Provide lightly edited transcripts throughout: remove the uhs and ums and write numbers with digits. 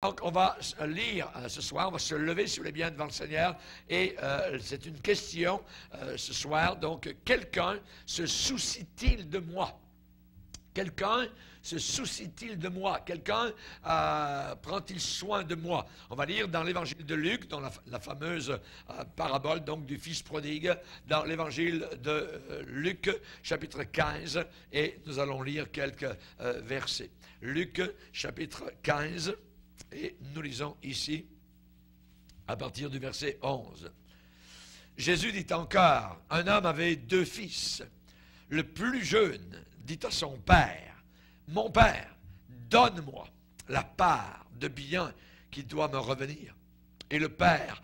Donc, on va lire ce soir, on va se lever, si vous voulez bien, devant le Seigneur. Et c'est une question ce soir. Donc, quelqu'un se soucie-t-il de moi? Quelqu'un se soucie-t-il de moi? Quelqu'un prend-il soin de moi? On va lire dans l'évangile de Luc, dans la fameuse parabole donc, du fils prodigue, dans l'évangile de Luc, chapitre 15, et nous allons lire quelques versets. Luc, chapitre 15. Et nous lisons ici, à partir du verset 11. Jésus dit encore, un homme avait 2 fils. Le plus jeune dit à son père, mon père, donne-moi la part de bien qui doit me revenir. Et le père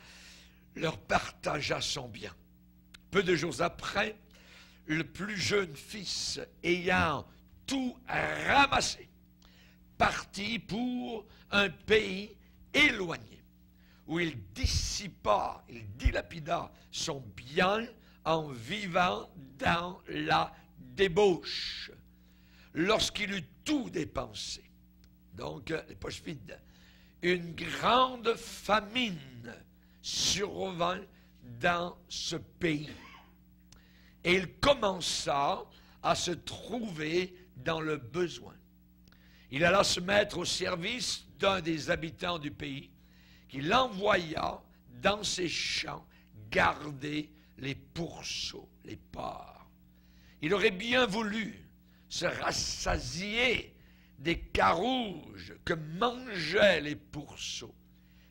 leur partagea son bien. Peu de jours après, le plus jeune fils, ayant tout ramassé, partit pour un pays éloigné, où il dilapida son bien en vivant dans la débauche. Lorsqu'il eut tout dépensé, donc les poches vides, une grande famine survint dans ce pays. Et il commença à se trouver dans le besoin. Il alla se mettre au service d'un des habitants du pays, qui l'envoya dans ses champs garder les pourceaux, les porcs. Il aurait bien voulu se rassasier des carouges que mangeaient les pourceaux,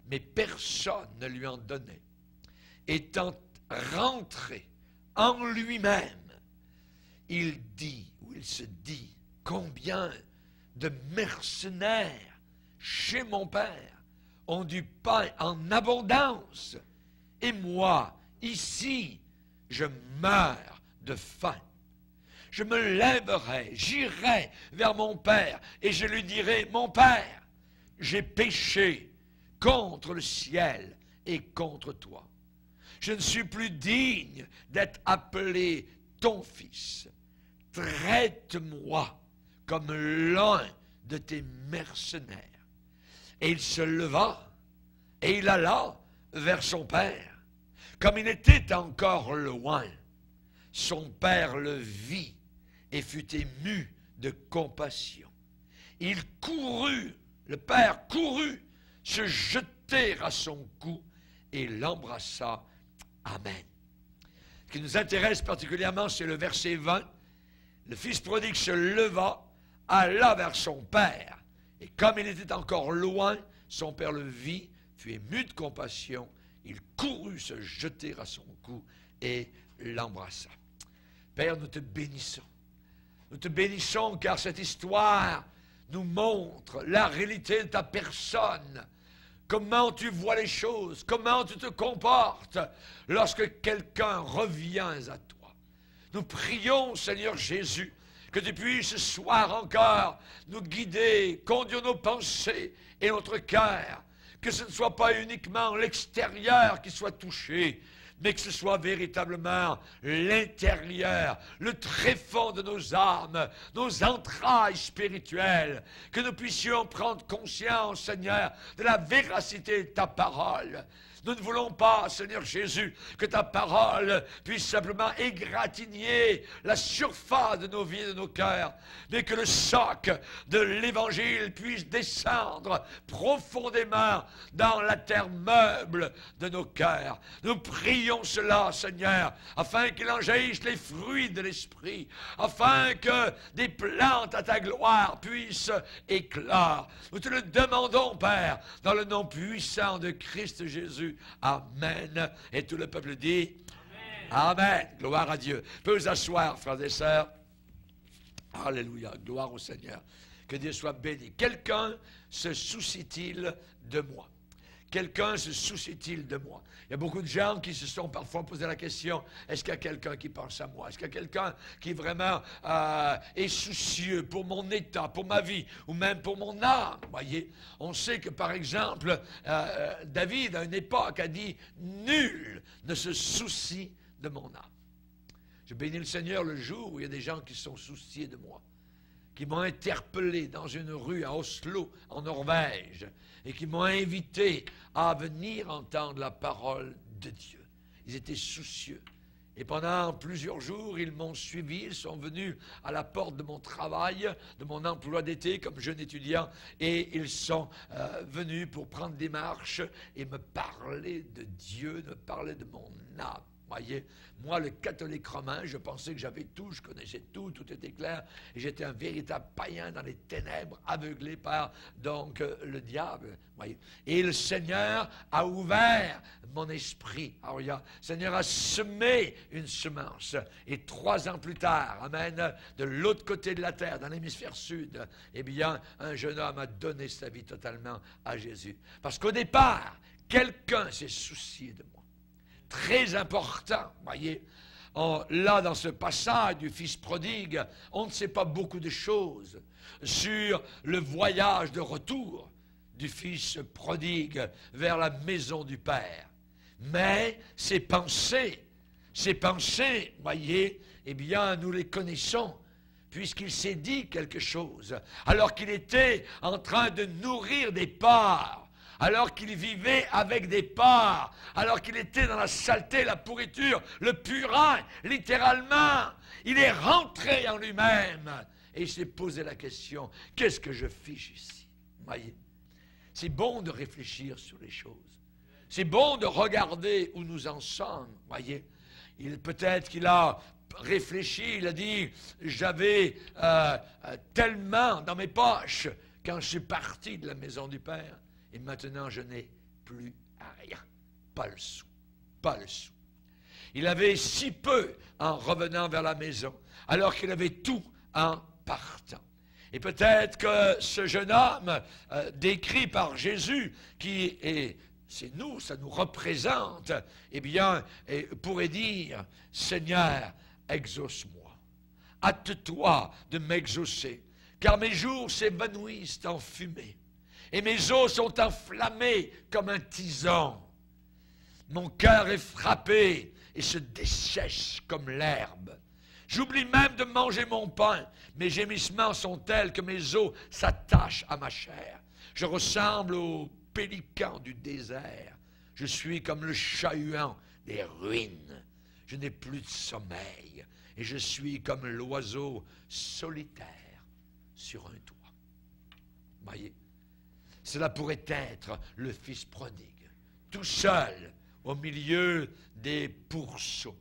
mais personne ne lui en donnait. Étant rentré en lui-même, il se dit, combien de mercenaires chez mon père ont du pain en abondance, et moi, ici, je meurs de faim. Je me lèverai, j'irai vers mon père, et je lui dirai, mon père, j'ai péché contre le ciel et contre toi. Je ne suis plus digne d'être appelé ton fils. Traite-moi comme l'un de tes mercenaires. Et il se leva, et il alla vers son père. Comme il était encore loin, son père le vit et fut ému de compassion. Il courut, le père courut, se jeter à son cou et l'embrassa. Amen. Ce qui nous intéresse particulièrement, c'est le verset 20. Le fils prodigue se leva, alla vers son père. Et comme il était encore loin, son père le vit, fut ému de compassion. Il courut se jeter à son cou et l'embrassa. Père, nous te bénissons. Nous te bénissons car cette histoire nous montre la réalité de ta personne. Comment tu vois les choses, comment tu te comportes lorsque quelqu'un revient à toi. Nous prions, Seigneur Jésus, que tu puisses ce soir encore nous guider, conduire nos pensées et notre cœur. Que ce ne soit pas uniquement l'extérieur qui soit touché, mais que ce soit véritablement l'intérieur, le tréfonds de nos âmes, nos entrailles spirituelles, que nous puissions prendre conscience, Seigneur, de la véracité de ta parole. Nous ne voulons pas, Seigneur Jésus, que ta parole puisse simplement égratigner la surface de nos vies et de nos cœurs, mais que le socle de l'Évangile puisse descendre profondément dans la terre meuble de nos cœurs. Nous prions cela, Seigneur, afin qu'il en jaillisse les fruits de l'Esprit, afin que des plantes à ta gloire puissent éclore. Nous te le demandons, Père, dans le nom puissant de Christ Jésus. Amen. Et tout le peuple dit Amen. Amen. Gloire à Dieu. Peut vous asseoir, frères et sœurs. Alléluia. Gloire au Seigneur. Que Dieu soit béni. Quelqu'un se soucie-t-il de moi? Quelqu'un se soucie-t-il de moi? Il y a beaucoup de gens qui se sont parfois posé la question, est-ce qu'il y a quelqu'un qui pense à moi? Est-ce qu'il y a quelqu'un qui vraiment est soucieux pour mon état, pour ma vie, ou même pour mon âme? Voyez, on sait que par exemple, David à une époque a dit, nul ne se soucie de mon âme. Je bénis le Seigneur le jour où il y a des gens qui sont souciés de moi, qui m'ont interpellé dans une rue à Oslo, en Norvège, et qui m'ont invité à venir entendre la parole de Dieu. Ils étaient soucieux. Et pendant plusieurs jours, ils m'ont suivi, ils sont venus à la porte de mon travail, de mon emploi d'été comme jeune étudiant, et ils sont venus pour prendre des marches et me parler de Dieu, me parler de mon âme. Voyez, moi, le catholique romain, je pensais que j'avais tout, je connaissais tout, tout était clair, et j'étais un véritable païen dans les ténèbres, aveuglé par donc le diable. Voyez. Et le Seigneur a ouvert mon esprit. Alors, le Seigneur a semé une semence, et 3 ans plus tard, amen, de l'autre côté de la terre, dans l'hémisphère sud, eh bien, un jeune homme a donné sa vie totalement à Jésus. Parce qu'au départ, quelqu'un s'est soucié de moi. Très important, voyez. Là, dans ce passage du Fils prodigue, on ne sait pas beaucoup de choses sur le voyage de retour du Fils prodigue vers la maison du Père. Mais ses pensées, voyez, eh bien, nous les connaissons, puisqu'il s'est dit quelque chose, alors qu'il était en train de nourrir des porcs, alors qu'il vivait avec des porcs, alors qu'il était dans la saleté, la pourriture, le purin, littéralement. Il est rentré en lui-même et il s'est posé la question, qu'est-ce que je fiche ici? Voyez, c'est bon de réfléchir sur les choses. C'est bon de regarder où nous en sommes, voyez. Peut-être qu'il a réfléchi, il a dit, j'avais tellement dans mes poches quand je suis parti de la maison du Père. Et maintenant, je n'ai plus rien. Pas le sou. Pas le sou. Il avait si peu en revenant vers la maison, alors qu'il avait tout en partant. Et peut-être que ce jeune homme, décrit par Jésus, qui est, c'est nous, ça nous représente, eh bien, pourrait dire, Seigneur, exauce-moi. Hâte-toi de m'exaucer, car mes jours s'évanouissent en fumée. Et mes os sont enflammés comme un tison. Mon cœur est frappé et se dessèche comme l'herbe. J'oublie même de manger mon pain. Mes gémissements sont tels que mes os s'attachent à ma chair. Je ressemble au pélican du désert. Je suis comme le chat-huant des ruines. Je n'ai plus de sommeil. Et je suis comme l'oiseau solitaire sur un toit. Voyez? Cela pourrait être le Fils prodigue, tout seul, au milieu des pourceaux.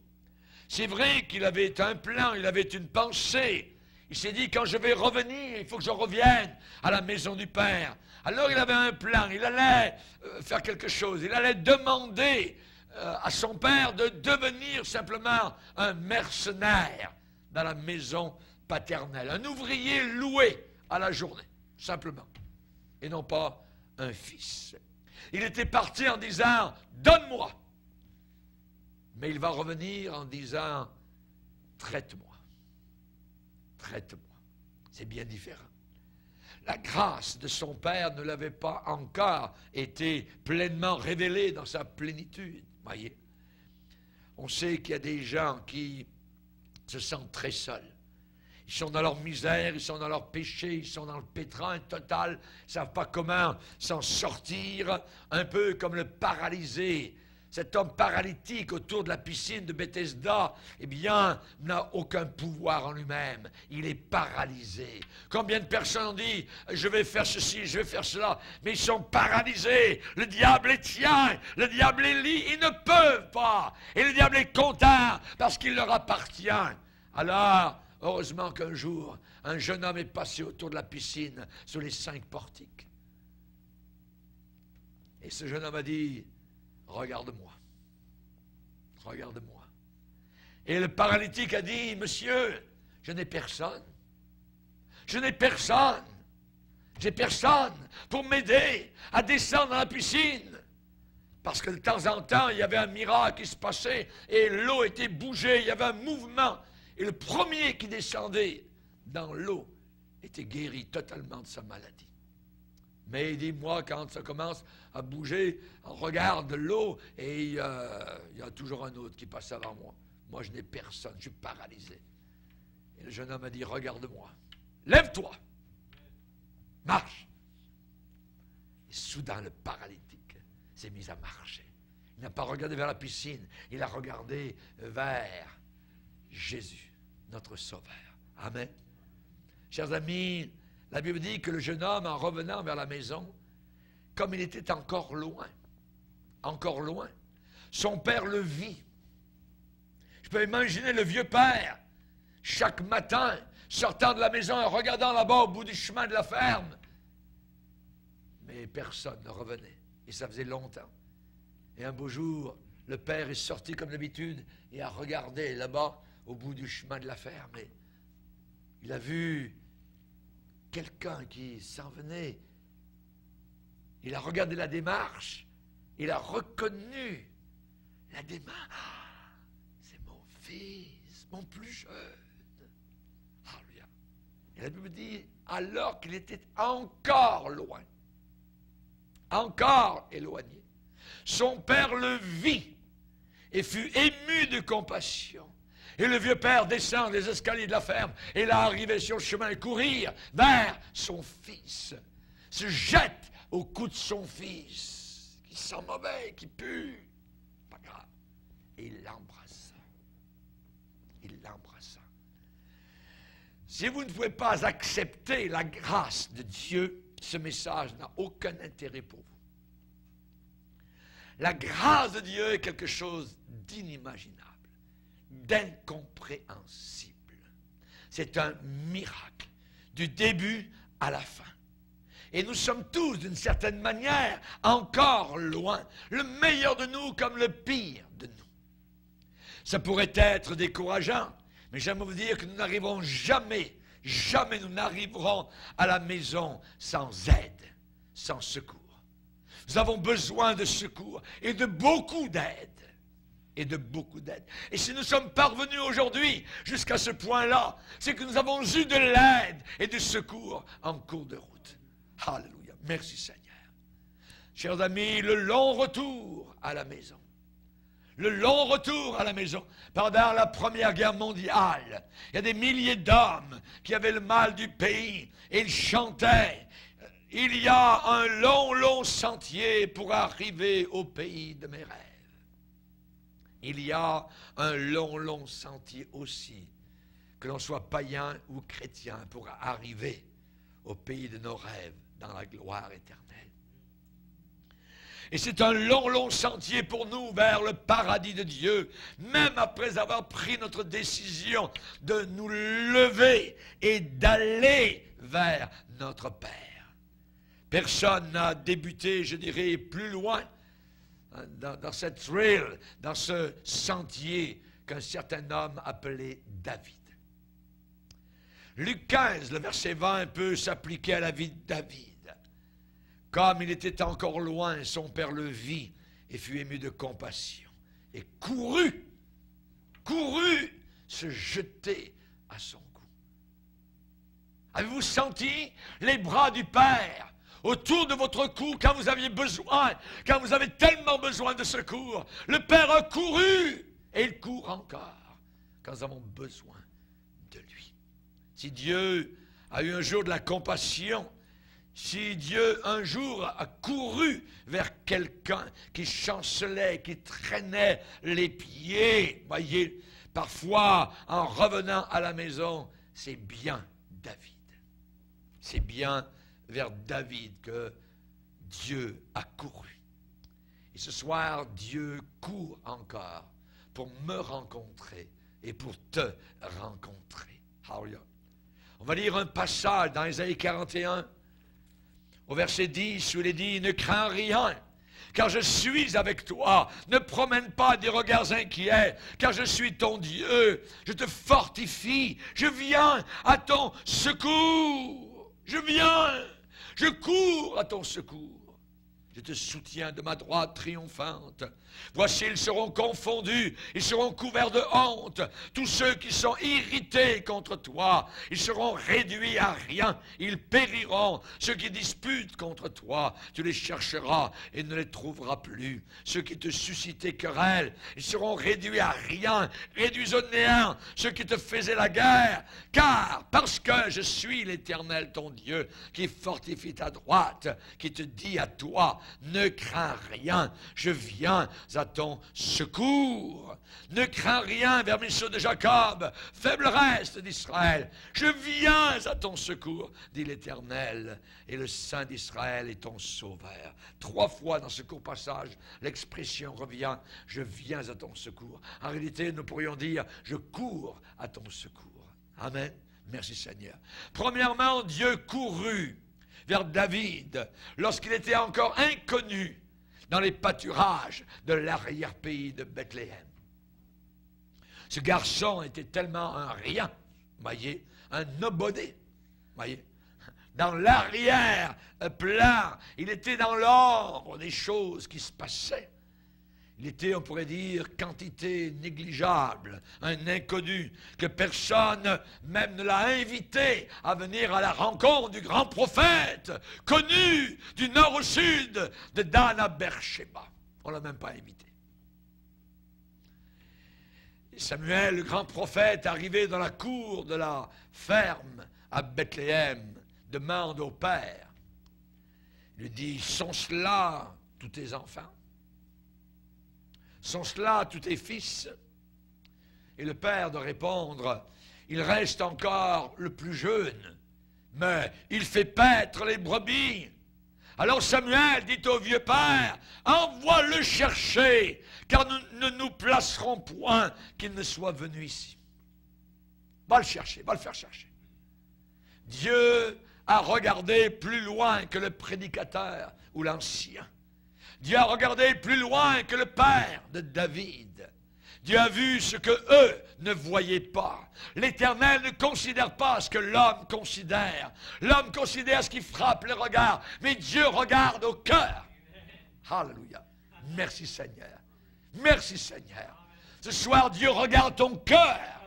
C'est vrai qu'il avait un plan, il avait une pensée. Il s'est dit, quand je vais revenir, il faut que je revienne à la maison du Père. Alors il avait un plan, il allait faire quelque chose, il allait demander à son Père de devenir simplement un mercenaire dans la maison paternelle, un ouvrier loué à la journée, simplement. Et non pas un fils. Il était parti en disant, donne-moi. Mais il va revenir en disant, traite-moi. Traite-moi. C'est bien différent. La grâce de son Père ne l'avait pas encore été pleinement révélée dans sa plénitude. Voyez, on sait qu'il y a des gens qui se sentent très seuls. Ils sont dans leur misère, ils sont dans leur péché, ils sont dans le pétrin total, ils ne savent pas comment s'en sortir, un peu comme le paralysé. Cet homme paralytique autour de la piscine de Bethesda, eh bien, n'a aucun pouvoir en lui-même. Il est paralysé. Combien de personnes ont dit, je vais faire ceci, je vais faire cela, mais ils sont paralysés. Le diable les tient, le diable les lie, ils ne peuvent pas. Et le diable est content parce qu'il leur appartient. Alors, heureusement qu'un jour, un jeune homme est passé autour de la piscine sur les 5 portiques. Et ce jeune homme a dit, regarde-moi, regarde-moi. Et le paralytique a dit, monsieur, je n'ai personne. Je n'ai personne. J'ai personne pour m'aider à descendre dans la piscine. Parce que de temps en temps, il y avait un miracle qui se passait et l'eau était bougée, il y avait un mouvement. Et le premier qui descendait dans l'eau était guéri totalement de sa maladie. Mais il dit, moi, quand ça commence à bouger, on regarde l'eau et il y a toujours un autre qui passe avant moi. Moi, je n'ai personne, je suis paralysé. Et le jeune homme a dit, regarde-moi. lève-toi, marche. Et soudain, le paralytique s'est mis à marcher. Il n'a pas regardé vers la piscine, il a regardé vers Jésus, notre Sauveur. Amen. Chers amis, la Bible dit que le jeune homme, en revenant vers la maison, comme il était encore loin, son père le vit. Je peux imaginer le vieux père, chaque matin, sortant de la maison et regardant là-bas au bout du chemin de la ferme. Mais personne ne revenait. Et ça faisait longtemps. Et un beau jour, le père est sorti comme d'habitude et a regardé là-bas au bout du chemin de la ferme. Et il a vu quelqu'un qui s'en venait. Il a regardé la démarche. Il a reconnu la démarche. Ah, c'est mon fils, mon plus jeune. Alléluia. Et la Bible dit, alors qu'il était encore loin, encore éloigné, son père le vit et fut ému de compassion. Et le vieux père descend les escaliers de la ferme et là, arrivé sur le chemin, courir vers son fils, se jette au cou de son fils, qui sent mauvais, qui pue. Pas grave. Et il l'embrassa. Il l'embrassa. Si vous ne pouvez pas accepter la grâce de Dieu, ce message n'a aucun intérêt pour vous. La grâce de Dieu est quelque chose d'inimaginable, d'incompréhensible. C'est un miracle, du début à la fin. Et nous sommes tous, d'une certaine manière, encore loin. Le meilleur de nous comme le pire de nous. Ça pourrait être décourageant, mais j'aimerais vous dire que nous n'arriverons jamais nous n'arriverons à la maison sans aide, sans secours. Nous avons besoin de secours et de beaucoup d'aide. Et de beaucoup d'aide. Et si nous sommes parvenus aujourd'hui jusqu'à ce point-là, c'est que nous avons eu de l'aide et du secours en cours de route. Alléluia. Merci Seigneur. Chers amis, le long retour à la maison. Le long retour à la maison. Pendant la Première Guerre mondiale, il y a des milliers d'hommes qui avaient le mal du pays et ils chantaient. Il y a un long, long sentier pour arriver au pays de mes rêves. Il y a un long, long sentier aussi, que l'on soit païen ou chrétien, pour arriver au pays de nos rêves, dans la gloire éternelle. Et c'est un long, long sentier pour nous vers le paradis de Dieu, même après avoir pris notre décision de nous lever et d'aller vers notre Père. Personne n'a débuté, je dirais, plus loin dans cette trail, dans ce sentier qu'un certain homme appelé David. Luc 15, le verset 20, peut s'appliquer à la vie de David. Comme il était encore loin, son père le vit et fut ému de compassion. Et courut se jeter à son cou. Avez-vous senti les bras du Père autour de votre cou quand vous aviez besoin, quand vous avez tellement besoin de secours? Le Père a couru et il court encore quand nous avons besoin de lui. Si Dieu a eu un jour de la compassion, si Dieu un jour a couru vers quelqu'un qui chancelait, qui traînait les pieds, voyez, parfois en revenant à la maison, c'est bien David. C'est bien vers David que Dieu a couru. Et ce soir, Dieu court encore pour me rencontrer et pour te rencontrer. Alléluia. On va lire un passage dans Ésaïe 41, au verset 10, où il est dit, « Ne crains rien, car je suis avec toi. Ne promène pas des regards inquiets, car je suis ton Dieu. Je te fortifie. Je viens à ton secours. Je viens. Je cours à ton secours. Je te soutiens de ma droite triomphante. Voici, ils seront confondus, ils seront couverts de honte. Tous ceux qui sont irrités contre toi, ils seront réduits à rien. Ils périront. Ceux qui disputent contre toi, tu les chercheras et ne les trouveras plus. Ceux qui te suscitaient querelle, ils seront réduits à rien, réduits au néant. Ceux qui te faisaient la guerre, car parce que je suis l'Éternel ton Dieu, qui fortifie ta droite, qui te dit à toi, ne crains rien, je viens à ton secours. Ne crains rien, vermisseau de Jacob, faible reste d'Israël. Je viens à ton secours, dit l'Éternel, et le Saint d'Israël est ton sauveur. 3 fois dans ce court passage, l'expression revient, je viens à ton secours. En réalité, nous pourrions dire, je cours à ton secours. Amen. Merci Seigneur. Premièrement, Dieu courut vers David lorsqu'il était encore inconnu dans les pâturages de l'arrière-pays de Bethléem. Ce garçon était tellement un rien, voyez, un nobody, voyez. Dans l'arrière-plan, il était dans l'ordre des choses qui se passaient. Il était, on pourrait dire, quantité négligeable, un inconnu, que personne même ne l'a invité à venir à la rencontre du grand prophète, connu du nord au sud, de Dan à Beersheba. On ne l'a même pas invité. Et Samuel, le grand prophète, arrivé dans la cour de la ferme à Bethléem, demande au père, il lui dit, sont-ce là tous tes enfants? Sont cela tous tes fils? Et le père de répondre, il reste encore le plus jeune, mais il fait paître les brebis. Alors Samuel dit au vieux père, envoie-le chercher, car nous ne nous placerons point qu'il ne soit venu ici. Va le chercher, va le faire chercher. Dieu a regardé plus loin que le prédicateur ou l'ancien. Dieu a regardé plus loin que le père de David. Dieu a vu ce que eux ne voyaient pas. L'Éternel ne considère pas ce que l'homme considère. L'homme considère ce qui frappe le regard, mais Dieu regarde au cœur. Alléluia. Merci Seigneur. Merci Seigneur. Ce soir, Dieu regarde ton cœur.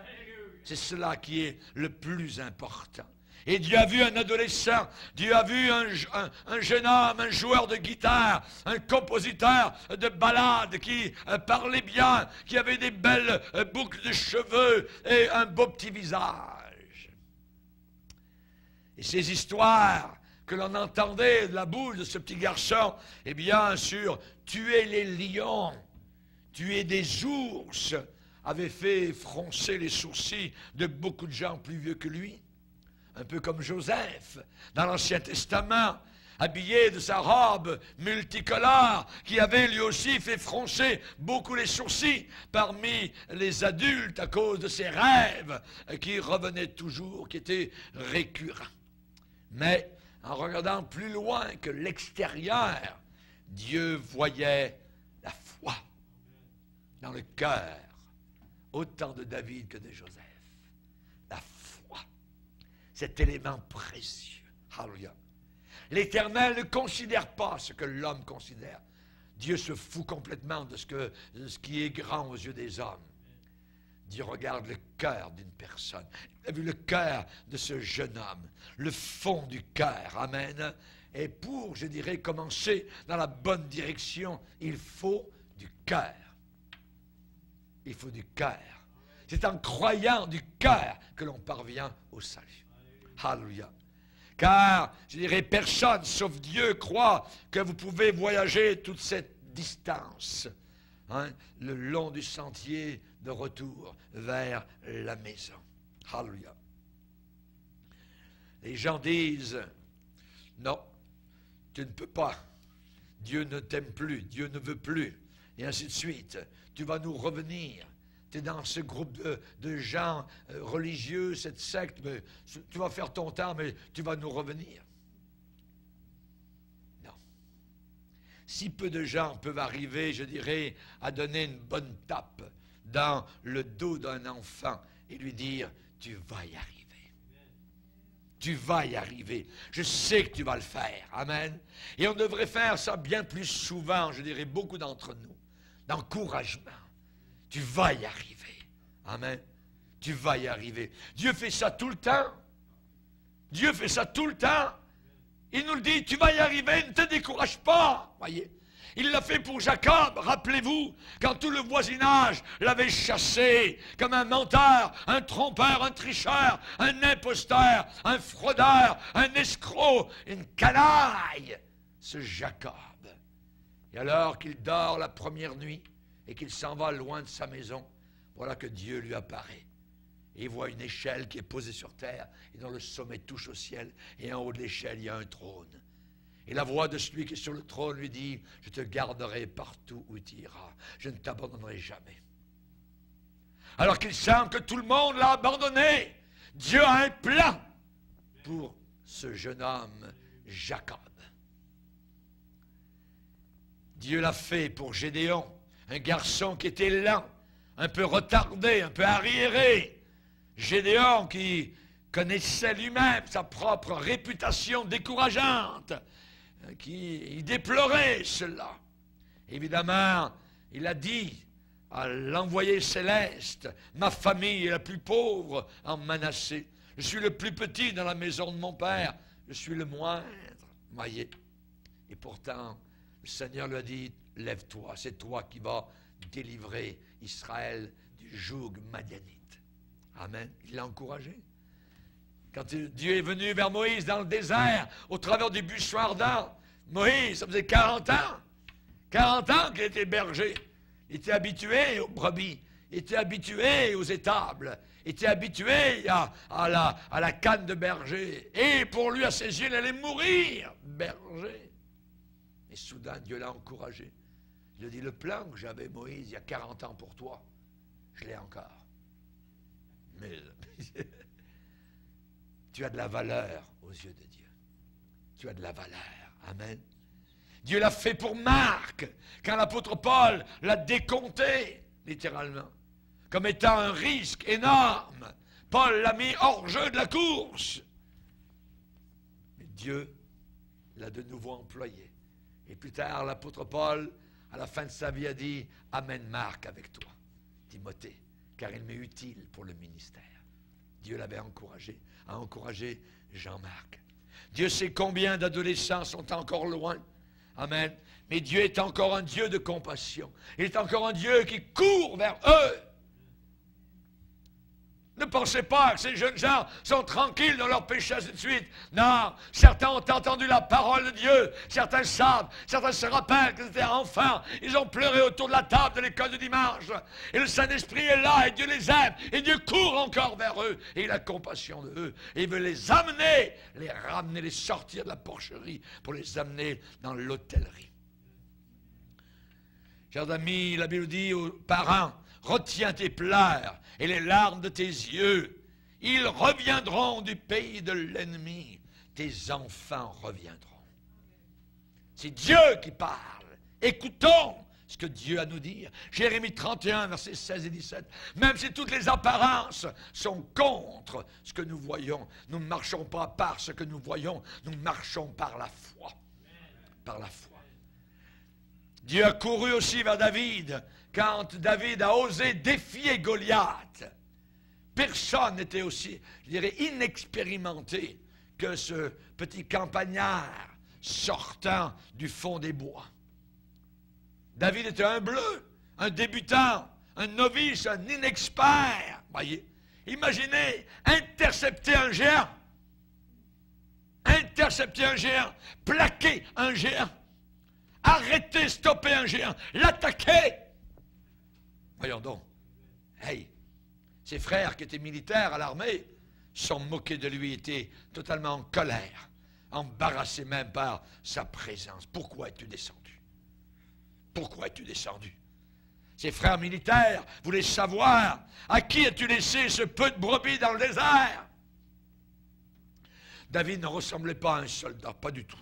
C'est cela qui est le plus important. Et Dieu a vu un adolescent, Dieu a vu un jeune homme, un joueur de guitare, un compositeur de ballades qui parlait bien, qui avait des belles boucles de cheveux et un beau petit visage. Et ces histoires que l'on entendait de la bouche de ce petit garçon, eh bien sûr, tuer les lions, tuer des ours, avait fait froncer les sourcils de beaucoup de gens plus vieux que lui. Un peu comme Joseph, dans l'Ancien Testament, habillé de sa robe multicolore, qui avait lui aussi fait froncer beaucoup les sourcils parmi les adultes à cause de ses rêves qui revenaient toujours, qui étaient récurrents. Mais en regardant plus loin que l'extérieur, Dieu voyait la foi dans le cœur, autant de David que de Joseph. La foi, cet élément précieux. Alléluia. L'Éternel ne considère pas ce que l'homme considère. Dieu se fout complètement de ce qui est grand aux yeux des hommes. Dieu regarde le cœur d'une personne. Il a vu le cœur de ce jeune homme, le fond du cœur. Amen. Et pour, je dirais, commencer dans la bonne direction, il faut du cœur. Il faut du cœur. C'est en croyant du cœur que l'on parvient au salut. Alléluia. Car, je dirais, personne, sauf Dieu, croit que vous pouvez voyager toute cette distance, le long du sentier de retour vers la maison. Alléluia. Les gens disent, non, tu ne peux pas. Dieu ne t'aime plus, Dieu ne veut plus, et ainsi de suite. Tu vas nous revenir. Tu es dans ce groupe de gens religieux, cette secte, mais tu vas faire ton temps, mais tu vas nous revenir. Non. Si peu de gens peuvent arriver, je dirais, à donner une bonne tape dans le dos d'un enfant et lui dire, tu vas y arriver. Tu vas y arriver. Je sais que tu vas le faire. Amen. Et on devrait faire ça bien plus souvent, je dirais beaucoup d'entre nous. D'encouragement. Tu vas y arriver. Amen. Tu vas y arriver. Dieu fait ça tout le temps. Dieu fait ça tout le temps. Il nous le dit, tu vas y arriver, ne te décourage pas. Voyez. Il l'a fait pour Jacob, rappelez-vous, quand tout le voisinage l'avait chassé comme un menteur, un trompeur, un tricheur, un imposteur, un fraudeur, un escroc, une canaille, ce Jacob. Et alors qu'il dort la première nuit et qu'il s'en va loin de sa maison, voilà que Dieu lui apparaît. Et il voit une échelle qui est posée sur terre et dont le sommet touche au ciel. Et en haut de l'échelle, il y a un trône. Et la voix de celui qui est sur le trône lui dit, je te garderai partout où tu iras. Je ne t'abandonnerai jamais. Alors qu'il semble que tout le monde l'a abandonné, Dieu a un plan pour ce jeune homme, Jacob. Dieu l'a fait pour Gédéon, un garçon qui était lent, un peu retardé, un peu arriéré. Gédéon qui connaissait lui-même sa propre réputation décourageante, qui déplorait cela. Évidemment, il a dit à l'envoyé céleste, ma famille est la plus pauvre en Manassé. Je suis le plus petit dans la maison de mon père. Je suis le moindre. Voyez. Et pourtant, le Seigneur lui a dit, lève-toi, c'est toi qui vas délivrer Israël du joug madianite. Amen. Il l'a encouragé. Quand Dieu est venu vers Moïse dans le désert, au travers du buisson ardent, Moïse, ça faisait 40 ans. 40 ans qu'il était berger. Il était habitué aux brebis. Il était habitué aux étables. Il était habitué à la canne de berger. Et pour lui, à ses yeux, il allait mourir, berger. Et soudain, Dieu l'a encouragé. Il lui a dit, le plan que j'avais, Moïse, il y a 40 ans pour toi, je l'ai encore. Mais tu as de la valeur aux yeux de Dieu. Tu as de la valeur. Amen. Dieu l'a fait pour Marc, quand l'apôtre Paul l'a décompté, littéralement, comme étant un risque énorme. Paul l'a mis hors jeu de la course. Mais Dieu l'a de nouveau employé. Et plus tard, l'apôtre Paul, à la fin de sa vie, a dit, amène Marc avec toi, Timothée, car il m'est utile pour le ministère. Dieu l'avait encouragé, a encouragé Jean-Marc. Dieu sait combien d'adolescents sont encore loin. Amen. Mais Dieu est encore un Dieu de compassion. Il est encore un Dieu qui court vers eux. Ne pensez pas que ces jeunes gens sont tranquilles dans leur péché ainsi de suite. Non, certains ont entendu la parole de Dieu. Certains savent, certains se rappellent qu'ils étaient enfants. Ils ont pleuré autour de la table de l'école du dimanche. Et le Saint-Esprit est là et Dieu les aime. Et Dieu court encore vers eux. Et il a compassion de eux. Et il veut les amener, les ramener, les sortir de la porcherie pour les amener dans l'hôtellerie. Chers amis, la Bible dit aux parents, retiens tes pleurs et les larmes de tes yeux. Ils reviendront du pays de l'ennemi. Tes enfants reviendront. C'est Dieu qui parle. Écoutons ce que Dieu a à nous dire. Jérémie 31, versets 16 et 17. Même si toutes les apparences sont contre ce que nous voyons, nous ne marchons pas par ce que nous voyons, nous marchons par la foi. Par la foi. Dieu a couru aussi vers David quand David a osé défier Goliath. Personne n'était aussi, je dirais, inexpérimenté que ce petit campagnard sortant du fond des bois. David était un bleu, un débutant, un novice, un inexpert. Voyez, imaginez intercepter un géant, plaquer un géant, arrêter, stopper un géant, l'attaquer. Voyons donc. Hey, ses frères qui étaient militaires à l'armée sont moqués de lui, étaient totalement en colère, embarrassés même par sa présence. Pourquoi es-tu descendu? Pourquoi es-tu descendu? Ses frères militaires voulaient savoir à qui as-tu laissé ce peu de brebis dans le désert? David ne ressemblait pas à un soldat, pas du tout.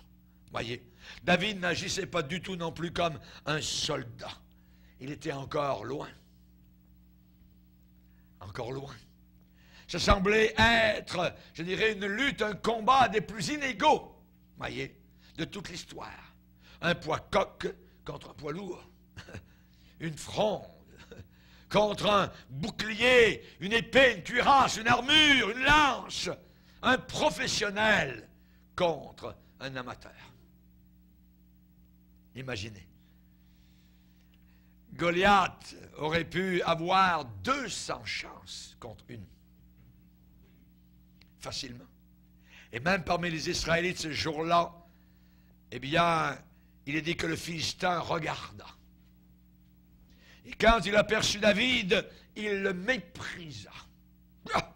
Voyez, David n'agissait pas du tout non plus comme un soldat. Il était encore loin. Encore loin. Ça semblait être, je dirais, une lutte, un combat des plus inégaux, voyez, de toute l'histoire. Un poids coq contre un poids lourd. Une fronde contre un bouclier, une épée, une cuirasse, une armure, une lance. Un professionnel contre un amateur. Imaginez. Goliath aurait pu avoir 200 chances contre une. Facilement. Et même parmi les Israélites ce jour-là, eh bien, il est dit que le Philistin regarda. Et quand il aperçut David, il le méprisa. Ah!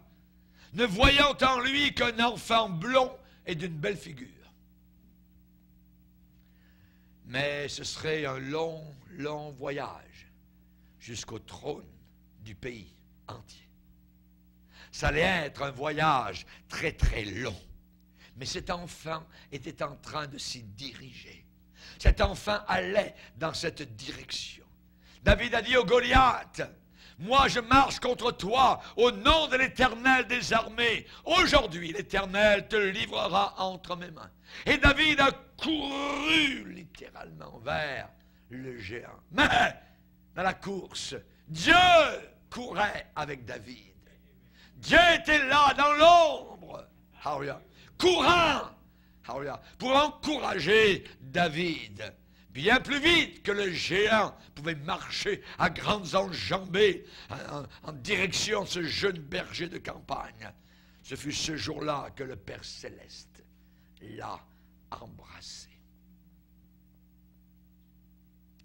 Ne voyant en lui qu'un enfant blond et d'une belle figure. Mais ce serait un long, long voyage jusqu'au trône du pays entier. Ça allait être un voyage très, très long. Mais cet enfant était en train de s'y diriger. Cet enfant allait dans cette direction. David a dit au Goliath, « Moi, je marche contre toi au nom de l'Éternel des armées. Aujourd'hui, l'Éternel te livrera entre mes mains. » Et David a couru littéralement vers le géant. Mais, dans la course, Dieu courait avec David. Dieu était là, dans l'ombre, courant, pour encourager David. Bien plus vite que le géant pouvait marcher à grandes enjambées en direction de ce jeune berger de campagne. Ce fut ce jour-là que le Père Céleste l'a embrassé.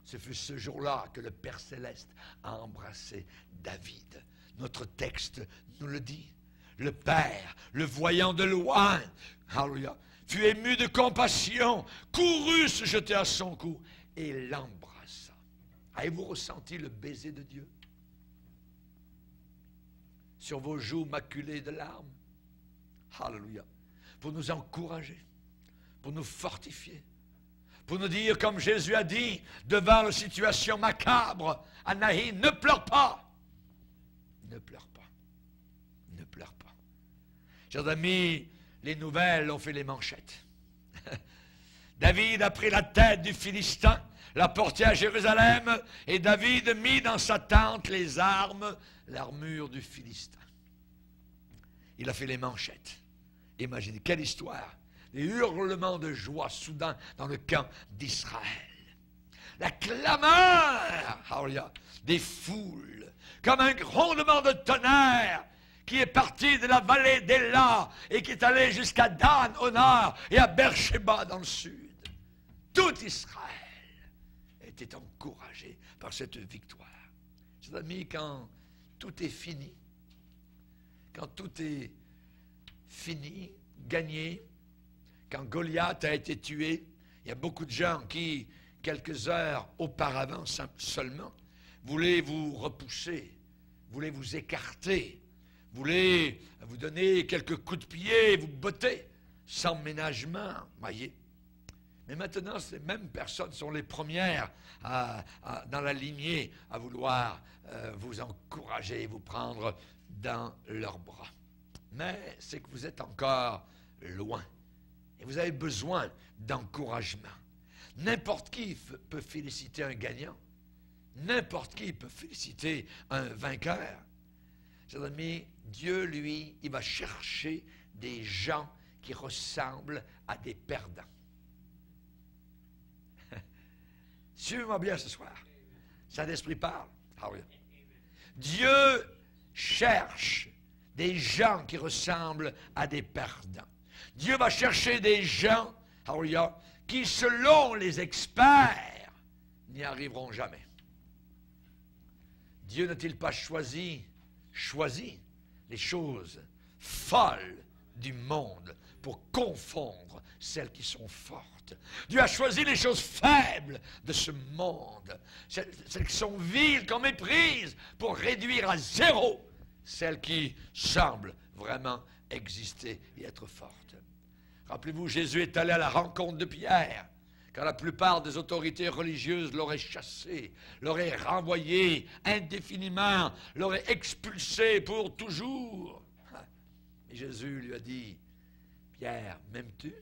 Ce fut ce jour-là que le Père Céleste a embrassé David. Notre texte nous le dit. Le Père, le voyant de loin, alléluia, fut ému de compassion, courut se jeter à son cou et l'embrassa. Avez-vous ressenti le baiser de Dieu sur vos joues maculées de larmes? Alléluia. Pour nous encourager, pour nous fortifier, pour nous dire, comme Jésus a dit, devant la situation macabre à Naïm, ne pleure pas. Ne pleure pas. Ne pleure pas. Chers amis, les nouvelles ont fait les manchettes. David a pris la tête du Philistin, l'a porté à Jérusalem, et David mit dans sa tente les armes, l'armure du Philistin. Il a fait les manchettes. Imaginez, quelle histoire. Les hurlements de joie soudain dans le camp d'Israël. La clameur des foules, comme un grondement de tonnerre, qui est parti de la vallée d'Éla et qui est allé jusqu'à Dan au nord et à Beersheba dans le sud. Tout Israël était encouragé par cette victoire. Chers amis, quand tout est fini, gagné, quand Goliath a été tué, il y a beaucoup de gens qui, quelques heures auparavant seulement, voulaient vous repousser, voulaient vous écarter, voulaient vous donner quelques coups de pied, vous botter, sans ménagement, voyez. Mais maintenant, ces mêmes personnes sont les premières dans la lignée à vouloir vous encourager, vous prendre dans leurs bras. Mais c'est que vous êtes encore loin. Et vous avez besoin d'encouragement. N'importe qui peut féliciter un gagnant. N'importe qui peut féliciter un vainqueur. Chers amis, Dieu, lui, il va chercher des gens qui ressemblent à des perdants. Suivez-moi bien ce soir. Saint-Esprit parle. Ah oui. Dieu cherche des gens qui ressemblent à des perdants. Dieu va chercher des gens, qui, selon les experts, n'y arriveront jamais. Dieu n'a-t-il pas choisi les choses folles du monde pour confondre celles qui sont fortes? Dieu a choisi les choses faibles de ce monde, celles qui sont viles, qu'on méprise, pour réduire à zéro celles qui semblent vraiment exister et être fortes. Rappelez-vous, Jésus est allé à la rencontre de Pierre, quand la plupart des autorités religieuses l'auraient chassé, l'auraient renvoyé indéfiniment, l'auraient expulsé pour toujours. Et Jésus lui a dit, Pierre, m'aimes-tu?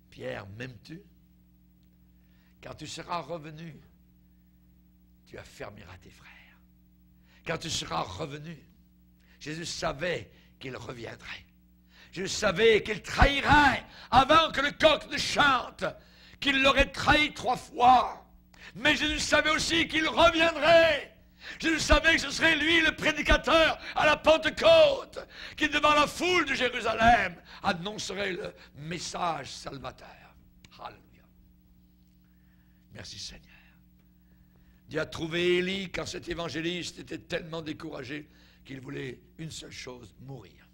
Pierre, m'aimes-tu? Quand tu seras revenu, tu affermiras tes frères. Quand tu seras revenu, Jésus savait qu'il reviendrait. Jésus savait qu'il trahirait avant que le coq ne chante, qu'il l'aurait trahi 3 fois. Mais Jésus savait aussi qu'il reviendrait. Jésus savait que ce serait lui le prédicateur à la Pentecôte, qui devant la foule de Jérusalem annoncerait le message salvateur. Alléluia. Merci Seigneur. Dieu a trouvé Élie quand cet évangéliste était tellement découragé qu'il voulait une seule chose, mourir.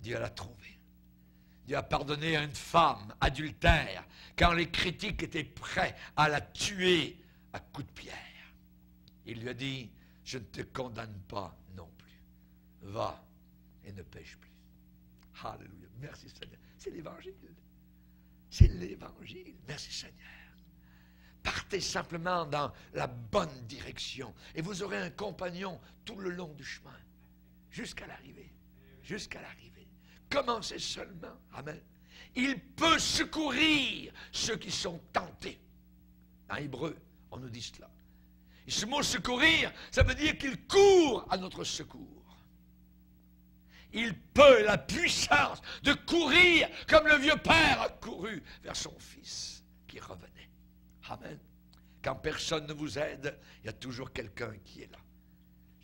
Dieu l'a trouvé. Dieu a pardonné à une femme adultère quand les critiques étaient prêts à la tuer à coups de pierre. Il lui a dit, je ne te condamne pas non plus. Va et ne pêche plus. Alléluia. Merci Seigneur. C'est l'évangile. C'est l'évangile. Merci Seigneur. Partez simplement dans la bonne direction et vous aurez un compagnon tout le long du chemin, jusqu'à l'arrivée. Jusqu'à l'arrivée. Commencez seulement. Amen. Il peut secourir ceux qui sont tentés. En hébreu, on nous dit cela. Et ce mot secourir, ça veut dire qu'il court à notre secours. Il peut, la puissance de courir comme le vieux père a couru vers son fils qui revenait. Amen. Quand personne ne vous aide, il y a toujours quelqu'un qui est là.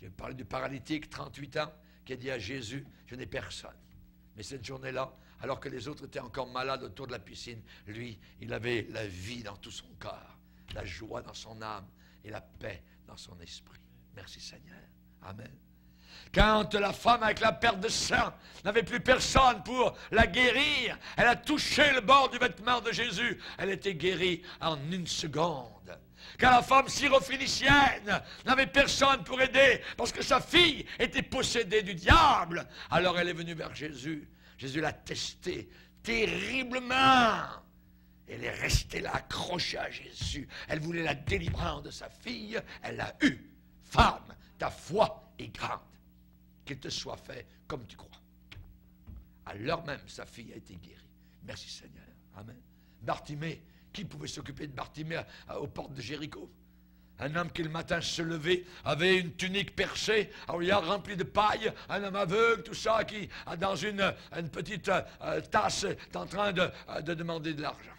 J'ai parlé du paralytique, 38 ans, qui a dit à Jésus, je n'ai personne. Mais cette journée-là, alors que les autres étaient encore malades autour de la piscine, lui, il avait la vie dans tout son corps, la joie dans son âme et la paix dans son esprit. Merci Seigneur. Amen. Quand la femme avec la perte de sang n'avait plus personne pour la guérir, elle a touché le bord du vêtement de Jésus. Elle était guérie en 1 seconde. Quand la femme syrophénicienne n'avait personne pour aider parce que sa fille était possédée du diable, alors elle est venue vers Jésus. Jésus l'a testée terriblement. Elle est restée là accrochée à Jésus. Elle voulait la délivrance de sa fille. Elle l'a eue. Femme, ta foi est grande. Qu'il te soit fait comme tu crois. À l'heure même, sa fille a été guérie. Merci Seigneur. Amen. Bartimée, qui pouvait s'occuper de Bartimée aux portes de Jéricho? Un homme qui le matin se levait, avait une tunique percée, remplie de paille, un homme aveugle, tout ça, qui, dans une petite tasse, est en train de demander de l'argent.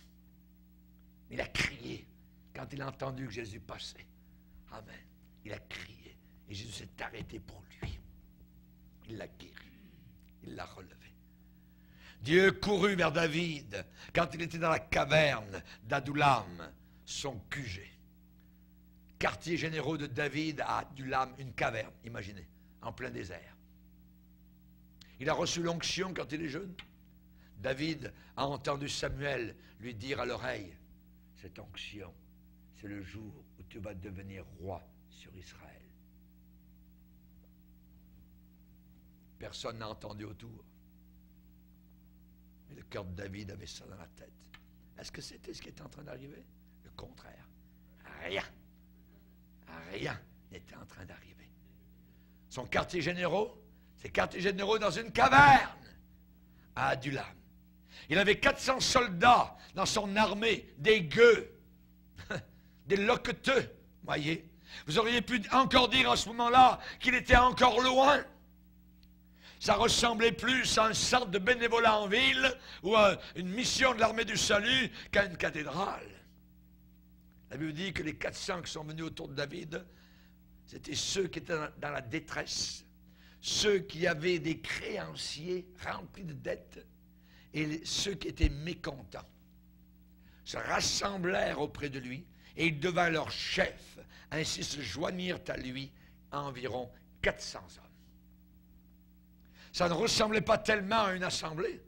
Il a crié quand il a entendu que Jésus passait. Amen. Il a crié. Et Jésus s'est arrêté pour lui. Il l'a guéri. Il l'a relevé. Dieu courut vers David quand il était dans la caverne d'Adullam, son QG. Quartier généraux de David à Adullam, une caverne, imaginez, en plein désert. Il a reçu l'onction quand il est jeune. David a entendu Samuel lui dire à l'oreille, cette onction, c'est le jour où tu vas devenir roi sur Israël. Personne n'a entendu autour. Mais le cœur de David avait ça dans la tête. Est-ce que c'était ce qui était en train d'arriver? Le contraire. Rien n'était en train d'arriver. Son quartier généraux, ses quartiers généraux dans une caverne à Adullam. Il avait 400 soldats dans son armée, des gueux, des loqueteux, voyez. Vous auriez pu encore dire en ce moment-là qu'il était encore loin. Ça ressemblait plus à un centre de bénévolat en ville ou à une mission de l'armée du salut qu'à une cathédrale. La Bible dit que les 400 qui sont venus autour de David, c'était ceux qui étaient dans la détresse, ceux qui avaient des créanciers remplis de dettes et ceux qui étaient mécontents se rassemblèrent auprès de lui et il devint leur chef. Ainsi se joignirent à lui environ 400 hommes. Ça ne ressemblait pas tellement à une assemblée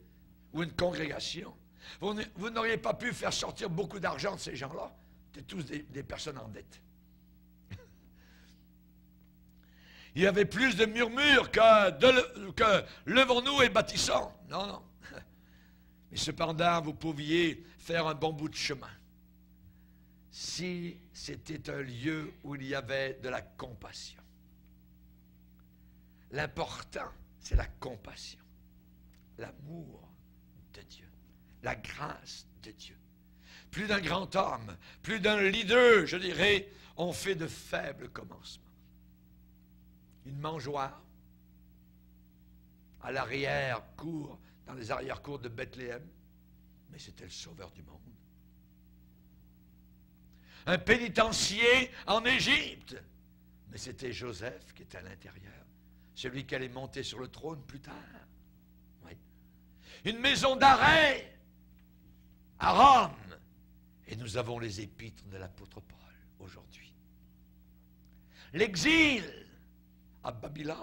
ou une congrégation. Vous n'auriez pas pu faire sortir beaucoup d'argent de ces gens-là. C'était tous des personnes en dette. Il y avait plus de murmures que levons-nous et bâtissons. Non, non. Mais cependant, vous pouviez faire un bon bout de chemin. Si c'était un lieu où il y avait de la compassion. L'important, c'est la compassion, l'amour de Dieu, la grâce de Dieu. Plus d'un grand homme, plus d'un leader, je dirais, ont fait de faibles commencements. Une mangeoire, à l'arrière-cour, dans les arrière-cours de Bethléem, mais c'était le sauveur du monde. Un pénitencier en Égypte, mais c'était Joseph qui était à l'intérieur, celui qui allait monter sur le trône plus tard. Oui. Une maison d'arrêt à Rome, et nous avons les épîtres de l'apôtre Paul aujourd'hui. L'exil à Babylone,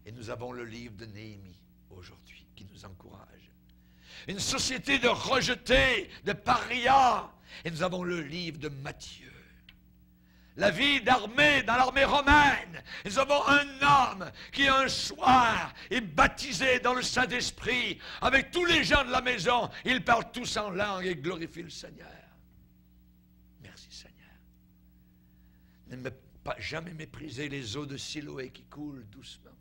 et nous avons le livre de Néhémie aujourd'hui qui nous encourage. Une société de rejetés, de parias, et nous avons le livre de Matthieu. La vie d'armée dans l'armée romaine. Nous avons un homme qui un soir est baptisé dans le Saint-Esprit avec tous les gens de la maison. Ils parlent tous en langue et glorifient le Seigneur. Merci Seigneur. Ne jamais mépriser les eaux de Siloé qui coulent doucement.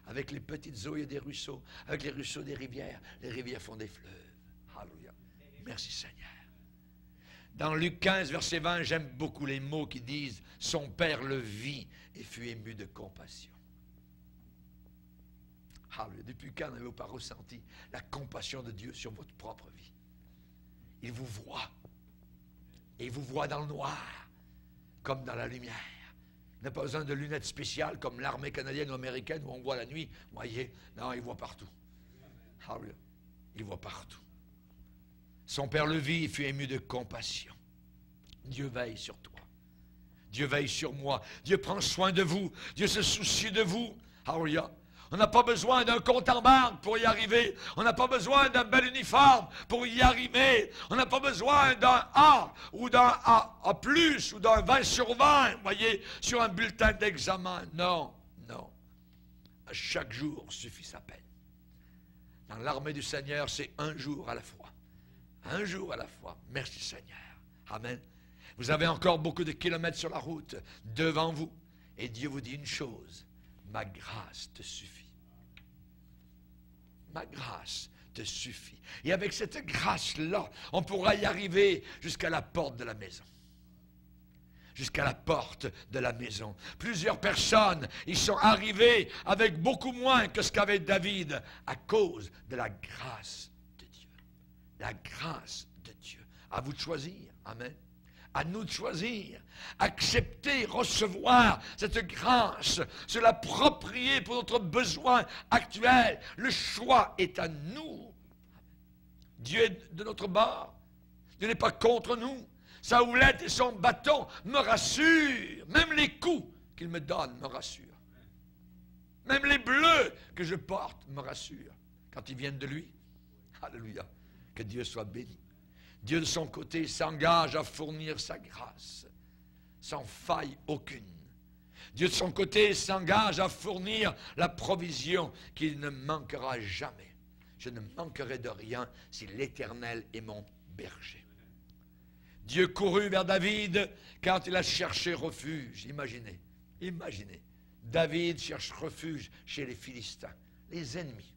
Avec les petites eaux, il y a des ruisseaux. Avec les ruisseaux, des rivières. Les rivières font des fleuves. Alléluia. Merci Seigneur. Dans Luc 15, verset 20, j'aime beaucoup les mots qui disent « Son père le vit et fut ému de compassion ». Alléluia. Depuis quand n'avez-vous pas ressenti la compassion de Dieu sur votre propre vie? Il vous voit. Et il vous voit dans le noir, comme dans la lumière. Il n'a pas besoin de lunettes spéciales comme l'armée canadienne ou américaine où on voit la nuit. Voyez, non, il voit partout. Alléluia. Il voit partout. Son père le vit et fut ému de compassion. Dieu veille sur toi. Dieu veille sur moi. Dieu prend soin de vous. Dieu se soucie de vous. Alléluia. On n'a pas besoin d'un compte en banque pour y arriver. On n'a pas besoin d'un bel uniforme pour y arriver. On n'a pas besoin d'un A ou d'un A plus ou d'un 20 sur 20, vous voyez, sur un bulletin d'examen. Non, non. À chaque jour suffit sa peine. Dans l'armée du Seigneur, c'est un jour à la fois. Un jour à la fois. Merci Seigneur. Amen. Vous avez encore beaucoup de kilomètres sur la route devant vous. Et Dieu vous dit une chose. Ma grâce te suffit. Ma grâce te suffit. Et avec cette grâce-là, on pourra y arriver jusqu'à la porte de la maison. Jusqu'à la porte de la maison. Plusieurs personnes y sont arrivées avec beaucoup moins que ce qu'avait David à cause de la grâce de Dieu. La grâce de Dieu. À vous de choisir. Amen. À nous de choisir, accepter, recevoir cette grâce, se l'approprier pour notre besoin actuel. Le choix est à nous. Dieu est de notre bord. Dieu n'est pas contre nous. Sa houlette et son bâton me rassurent. Même les coups qu'il me donne me rassurent. Même les bleus que je porte me rassurent quand ils viennent de lui. Alléluia. Que Dieu soit béni. Dieu de son côté s'engage à fournir sa grâce, sans faille aucune. Dieu de son côté s'engage à fournir la provision qu'il ne manquera jamais. Je ne manquerai de rien si l'Éternel est mon berger. Dieu courut vers David quand il a cherché refuge. Imaginez, imaginez. David cherche refuge chez les Philistins, les ennemis.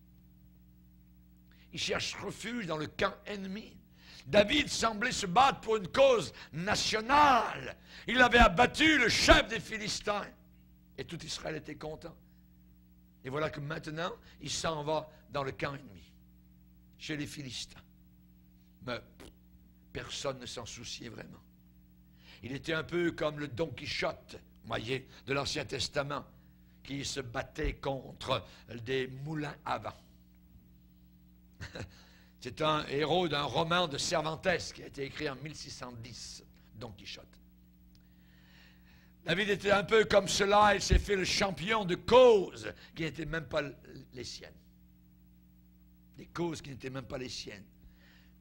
Il cherche refuge dans le camp ennemi. David semblait se battre pour une cause nationale. Il avait abattu le chef des Philistins. Et tout Israël était content. Et voilà que maintenant, il s'en va dans le camp ennemi, chez les Philistins. Mais personne ne s'en souciait vraiment. Il était un peu comme le Don Quichotte, voyez, de l'Ancien Testament, qui se battait contre des moulins à vent. C'est un héros d'un roman de Cervantes qui a été écrit en 1610, Don Quichotte. David était un peu comme cela, il s'est fait le champion de causes qui n'étaient même pas les siennes. Des causes qui n'étaient même pas les siennes.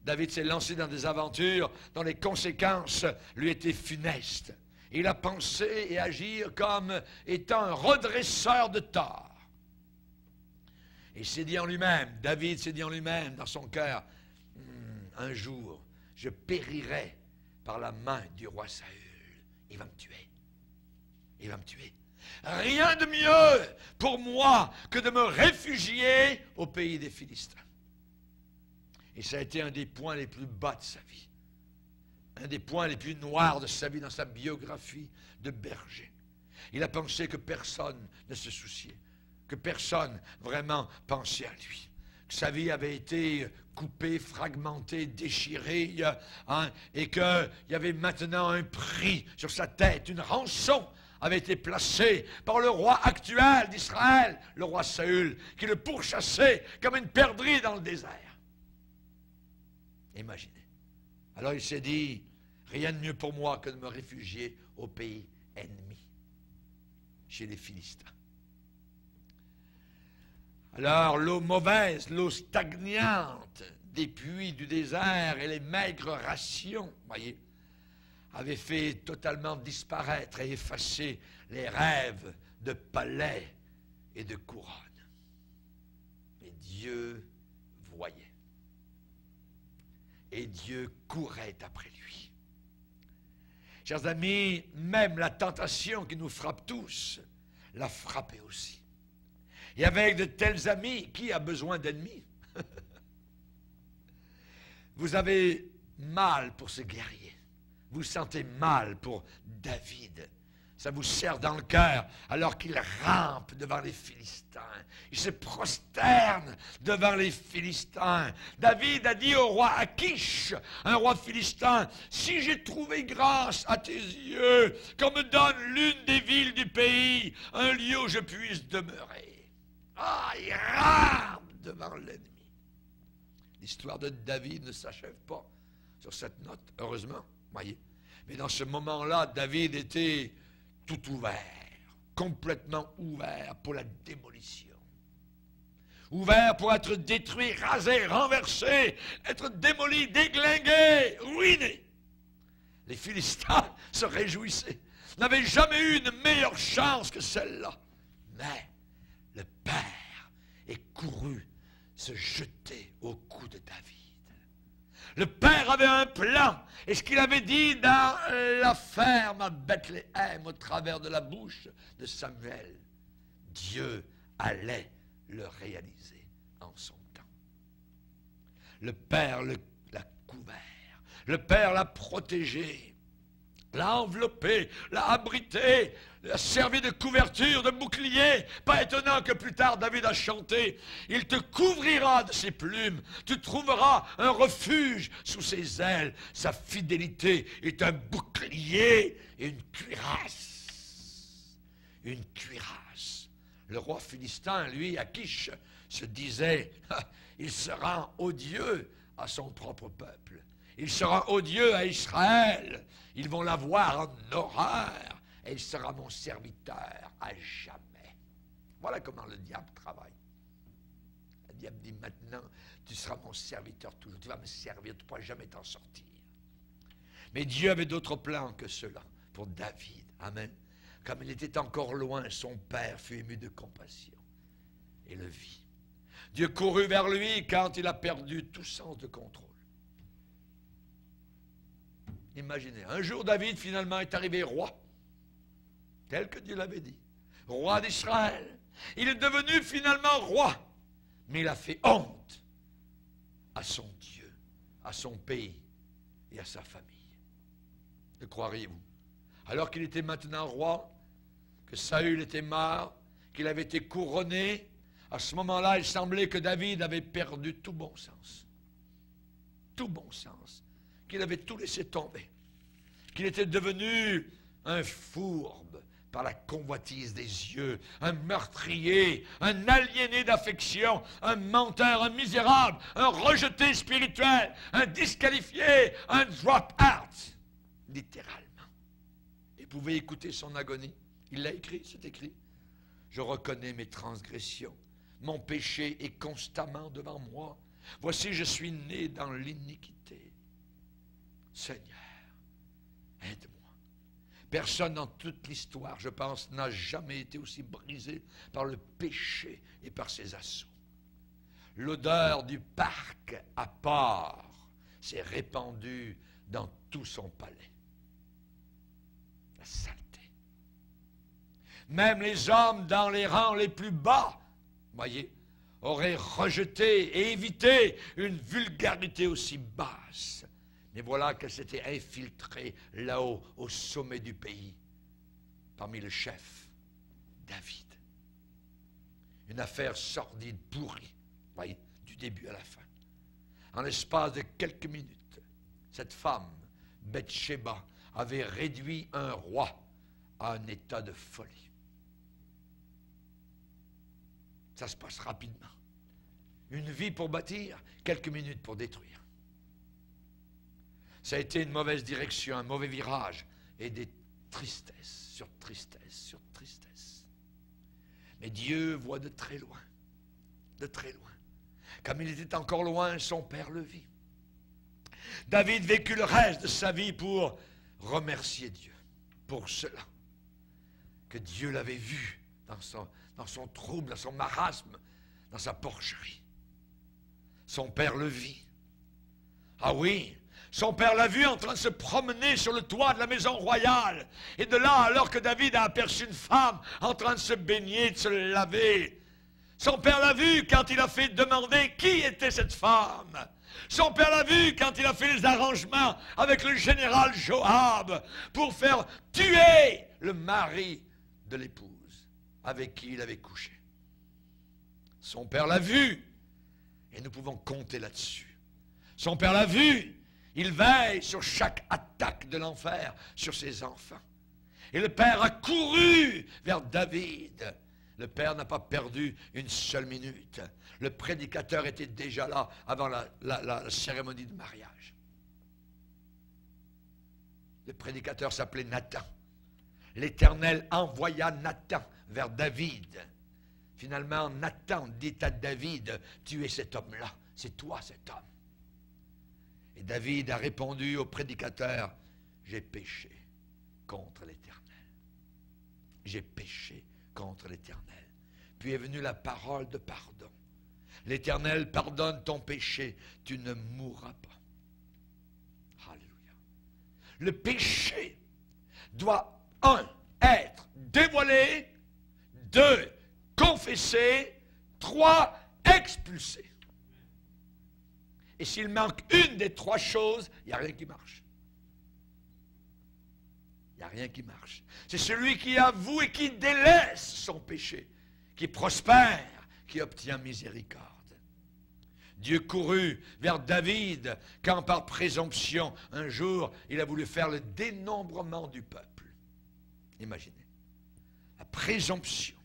David s'est lancé dans des aventures dont les conséquences lui étaient funestes. Il a pensé et agi comme étant un redresseur de tort. Il s'est dit en lui-même, David s'est dit en lui-même, dans son cœur, un jour, je périrai par la main du roi Saül. Il va me tuer. Il va me tuer. Rien de mieux pour moi que de me réfugier au pays des Philistins. Et ça a été un des points les plus bas de sa vie. Un des points les plus noirs de sa vie dans sa biographie de berger. Il a pensé que personne ne se souciait, que personne vraiment pensait à lui. Que sa vie avait été coupée, fragmentée, déchirée, et qu'il y avait maintenant un prix sur sa tête, une rançon avait été placée par le roi actuel d'Israël, le roi Saül, qui le pourchassait comme une perdrix dans le désert. Imaginez. Alors il s'est dit, rien de mieux pour moi que de me réfugier au pays ennemi, chez les Philistins. Alors l'eau mauvaise, l'eau stagnante des puits du désert et les maigres rations, voyez, avaient fait totalement disparaître et effacer les rêves de palais et de couronne. Et Dieu voyait. Et Dieu courait après lui. Chers amis, même la tentation qui nous frappe tous l'a frappé aussi. Et avec de tels amis, qui a besoin d'ennemis? Vous avez mal pour ce guerrier. Vous sentez mal pour David. Ça vous serre dans le cœur alors qu'il rampe devant les Philistins. Il se prosterne devant les Philistins. David a dit au roi Achish, un roi philistin, « Si j'ai trouvé grâce à tes yeux, qu'on me donne l'une des villes du pays, un lieu où je puisse demeurer. » Ah, il rampe devant l'ennemi. L'histoire de David ne s'achève pas sur cette note, heureusement. Voyez. Mais dans ce moment-là, David était tout ouvert, complètement ouvert pour la démolition. Ouvert pour être détruit, rasé, renversé, être démoli, déglingué, ruiné. Les Philistins se réjouissaient, n'avaient jamais eu une meilleure chance que celle-là. Mais le père est couru se jeter au cou de David. Le père avait un plan, et ce qu'il avait dit dans la ferme à Bethléem, au travers de la bouche de Samuel, Dieu allait le réaliser en son temps. Le père l'a couvert, le père l'a protégé, l'a enveloppé, l'a abrité, l'a servi de couverture, de bouclier. Pas étonnant que plus tard David a chanté, il te couvrira de ses plumes, tu trouveras un refuge sous ses ailes. Sa fidélité est un bouclier et une cuirasse. Une cuirasse. Le roi philistin, lui, Achish, se disait, il se rend odieux à son propre peuple. Il sera odieux à Israël. Ils vont l'avoir en horreur. Et il sera mon serviteur à jamais. Voilà comment le diable travaille. Le diable dit maintenant, tu seras mon serviteur toujours. Tu vas me servir, tu ne pourras jamais t'en sortir. Mais Dieu avait d'autres plans que cela pour David. Amen. Comme il était encore loin, son père fut ému de compassion et le vit. Dieu courut vers lui quand il a perdu tout sens de contrôle. Imaginez, un jour David finalement est arrivé roi, tel que Dieu l'avait dit, roi d'Israël. Il est devenu finalement roi, mais il a fait honte à son Dieu, à son pays et à sa famille. Le croiriez-vous? Alors qu'il était maintenant roi, que Saül était mort, qu'il avait été couronné, à ce moment-là, il semblait que David avait perdu tout bon sens. Tout bon sens. Qu'il avait tout laissé tomber, qu'il était devenu un fourbe par la convoitise des yeux, un meurtrier, un aliéné d'affection, un menteur, un misérable, un rejeté spirituel, un disqualifié, un drop-out, littéralement. Et vous pouvez écouter son agonie. Il l'a écrit, c'est écrit. Je reconnais mes transgressions. Mon péché est constamment devant moi. Voici, je suis né dans l'iniquité. Seigneur, aide-moi. Personne dans toute l'histoire, je pense, n'a jamais été aussi brisé par le péché et par ses assauts. L'odeur du parc à part s'est répandue dans tout son palais. La saleté. Même les hommes dans les rangs les plus bas, voyez, auraient rejeté et évité une vulgarité aussi basse. Mais voilà qu'elle s'était infiltrée là-haut, au sommet du pays, parmi le chef, David. Une affaire sordide, pourrie, voyez, du début à la fin. En l'espace de quelques minutes, cette femme, Bathsheba, avait réduit un roi à un état de folie. Ça se passe rapidement. Une vie pour bâtir, quelques minutes pour détruire. Ça a été une mauvaise direction, un mauvais virage et des tristesses sur tristesse sur tristesse. Mais Dieu voit de très loin, de très loin. Comme il était encore loin, son père le vit. David vécut le reste de sa vie pour remercier Dieu pour cela. Que Dieu l'avait vu dans son trouble, dans son marasme, dans sa porcherie. Son père le vit. Ah oui, son père l'a vu en train de se promener sur le toit de la maison royale. Et de là, alors que David a aperçu une femme en train de se baigner, de se laver, son père l'a vu quand il a fait demander qui était cette femme. Son père l'a vu quand il a fait les arrangements avec le général Joab pour faire tuer le mari de l'épouse avec qui il avait couché. Son père l'a vu et nous pouvons compter là-dessus. Son père l'a vu, il veille sur chaque attaque de l'enfer sur ses enfants. Et le père a couru vers David. Le père n'a pas perdu une seule minute. Le prédicateur était déjà là avant la cérémonie de mariage. Le prédicateur s'appelait Nathan. L'Éternel envoya Nathan vers David. Finalement, Nathan dit à David, tu es cet homme-là, c'est toi cet homme. Et David a répondu au prédicateur, j'ai péché contre l'Éternel. J'ai péché contre l'Éternel. Puis est venue la parole de pardon. L'Éternel pardonne ton péché, tu ne mourras pas. Alléluia. Le péché doit, 1, être dévoilé, 2, confessé, 3, expulsé. Et s'il manque une des 3 choses, il n'y a rien qui marche. Il n'y a rien qui marche. C'est celui qui avoue et qui délaisse son péché, qui prospère, qui obtient miséricorde. Dieu courut vers David quand par présomption, un jour, il a voulu faire le dénombrement du peuple. Imaginez. La présomption.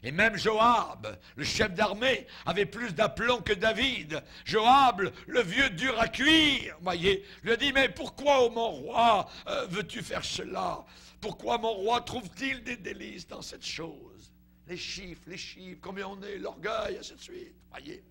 Et même Joab, le chef d'armée, avait plus d'aplomb que David. Joab, le vieux dur à cuire, voyez, lui a dit, mais pourquoi, ô mon roi, veux-tu faire cela? Pourquoi, mon roi, trouve-t-il des délices dans cette chose? Les chiffres, combien on est, l'orgueil, ainsi de suite, voyez.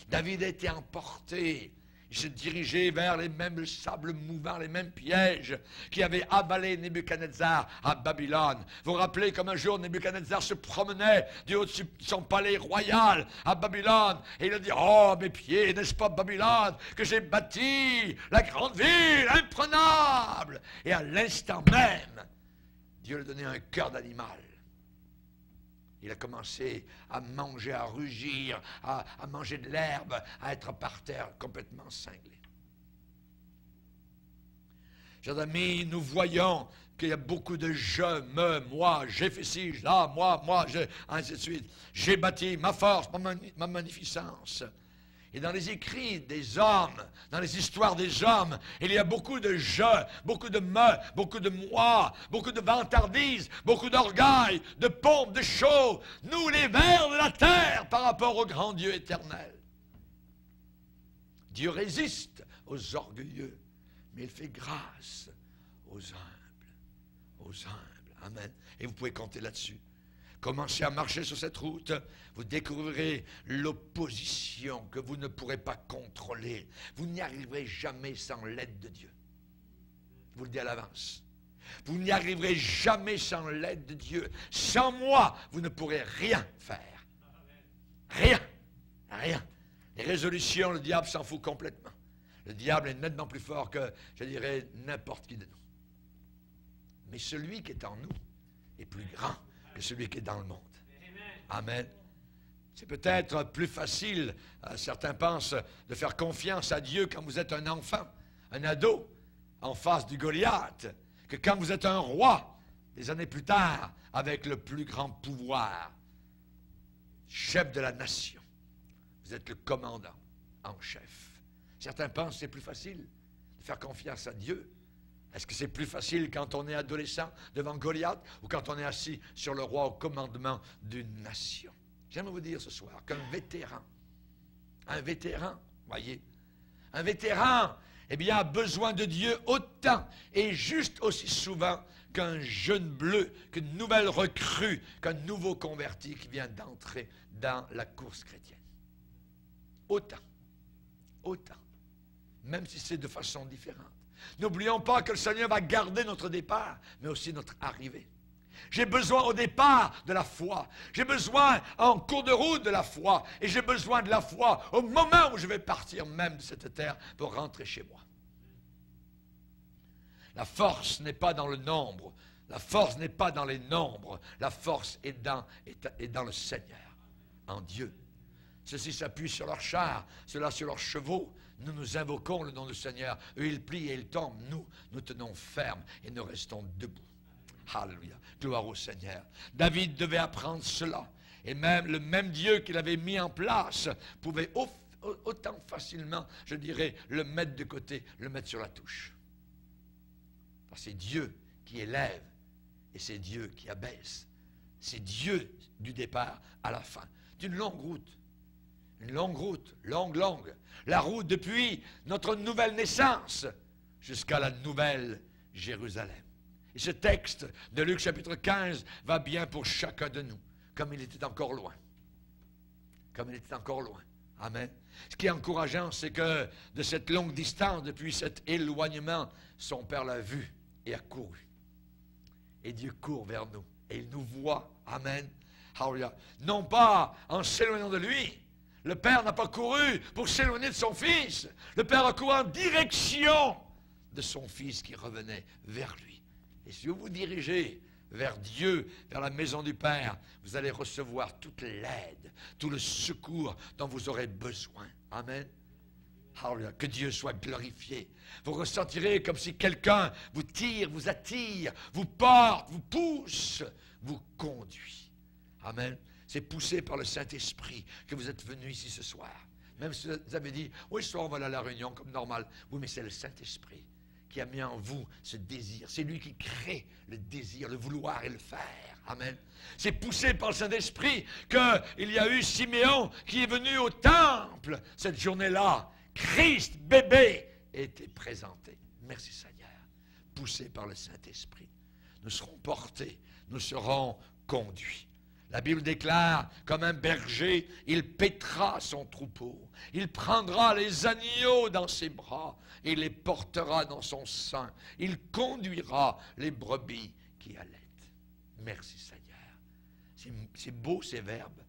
David a été emporté. Il se dirigeait vers les mêmes sables mouvants, les mêmes pièges qui avaient avalé Nebuchadnezzar à Babylone. Vous vous rappelez comme un jour Nebuchadnezzar se promenait du haut de son palais royal à Babylone et il a dit, oh mes pieds, n'est-ce pas Babylone que j'ai bâti la grande ville imprenable? Et à l'instant même, Dieu lui a donné un cœur d'animal. Il a commencé à manger, à rugir, à manger de l'herbe, à être par terre complètement cinglé. Chers amis, nous voyons qu'il y a beaucoup de je, me, moi, j'ai fait ci, là, moi, je, ainsi de suite. J'ai bâti ma force, ma magnificence. Et dans les écrits des hommes, dans les histoires des hommes, il y a beaucoup de je, beaucoup de me, beaucoup de moi, beaucoup de vantardise, beaucoup d'orgueil, de pompe, de show. Nous, les vers de la terre, par rapport au grand Dieu éternel. Dieu résiste aux orgueilleux, mais il fait grâce aux humbles. Aux humbles. Amen. Et vous pouvez compter là-dessus. Commencez à marcher sur cette route, vous découvrirez l'opposition que vous ne pourrez pas contrôler. Vous n'y arriverez jamais sans l'aide de Dieu. Je vous le dis à l'avance. Vous n'y arriverez jamais sans l'aide de Dieu. Sans moi, vous ne pourrez rien faire. Rien. Rien. Les résolutions, le diable s'en fout complètement. Le diable est nettement plus fort que, je dirais, n'importe qui de nous. Mais celui qui est en nous est plus grand que celui qui est dans le monde. Amen. C'est peut-être plus facile, certains pensent, de faire confiance à Dieu quand vous êtes un enfant, un ado, en face du Goliath, que quand vous êtes un roi, des années plus tard, avec le plus grand pouvoir, chef de la nation. Vous êtes le commandant en chef. Certains pensent que c'est plus facile de faire confiance à Dieu. Est-ce que c'est plus facile quand on est adolescent devant Goliath ou quand on est assis sur le roi au commandement d'une nation? J'aimerais vous dire ce soir qu'un vétéran, voyez, un vétéran, eh bien, a besoin de Dieu autant et juste aussi souvent qu'un jeune bleu, qu'une nouvelle recrue, qu'un nouveau converti qui vient d'entrer dans la course chrétienne. Autant, même si c'est de façon différente. N'oublions pas que le Seigneur va garder notre départ, mais aussi notre arrivée. J'ai besoin au départ de la foi. J'ai besoin en cours de route de la foi. Et j'ai besoin de la foi au moment où je vais partir même de cette terre pour rentrer chez moi. La force n'est pas dans le nombre. La force n'est pas dans les nombres. La force est dans le Seigneur, en Dieu. Ceux-ci s'appuient sur leurs chars, ceux-là sur leurs chevaux. Nous nous invoquons le nom du Seigneur. Eux, ils plient et ils tombent. Nous tenons ferme et nous restons debout. Alléluia. Gloire au Seigneur. David devait apprendre cela. Et même le même Dieu qu'il avait mis en place pouvait autant facilement, je dirais, le mettre de côté, le mettre sur la touche. Parce que c'est Dieu qui élève et c'est Dieu qui abaisse. C'est Dieu du départ à la fin. D'une longue route. Une longue route, longue. La route depuis notre nouvelle naissance jusqu'à la nouvelle Jérusalem. Et ce texte de Luc chapitre 15 va bien pour chacun de nous, comme il était encore loin. Amen. Ce qui est encourageant, c'est que de cette longue distance, depuis cet éloignement, son Père l'a vu et a couru. Et Dieu court vers nous. Et il nous voit. Amen. Hallelujah. Non pas en s'éloignant de lui. Le Père n'a pas couru pour s'éloigner de son Fils. Le Père a couru en direction de son Fils qui revenait vers lui. Et si vous vous dirigez vers Dieu, vers la maison du Père, vous allez recevoir toute l'aide, tout le secours dont vous aurez besoin. Amen. Hallelujah. Que Dieu soit glorifié. Vous ressentirez comme si quelqu'un vous tire, vous attire, vous porte, vous pousse, vous conduit. Amen. C'est poussé par le Saint-Esprit que vous êtes venus ici ce soir. Même si vous avez dit, oui, ce soir on va aller à la réunion comme normal. Oui, mais c'est le Saint-Esprit qui a mis en vous ce désir. C'est lui qui crée le désir, le vouloir et le faire. Amen. C'est poussé par le Saint-Esprit qu'il y a eu Siméon qui est venu au temple cette journée-là. Christ, bébé, était présenté. Merci Seigneur. Poussé par le Saint-Esprit. Nous serons portés, nous serons conduits. La Bible déclare, comme un berger, il paîtra son troupeau. Il prendra les agneaux dans ses bras et les portera dans son sein. Il conduira les brebis qui allaitent. Merci Seigneur. C'est beau ces verbes.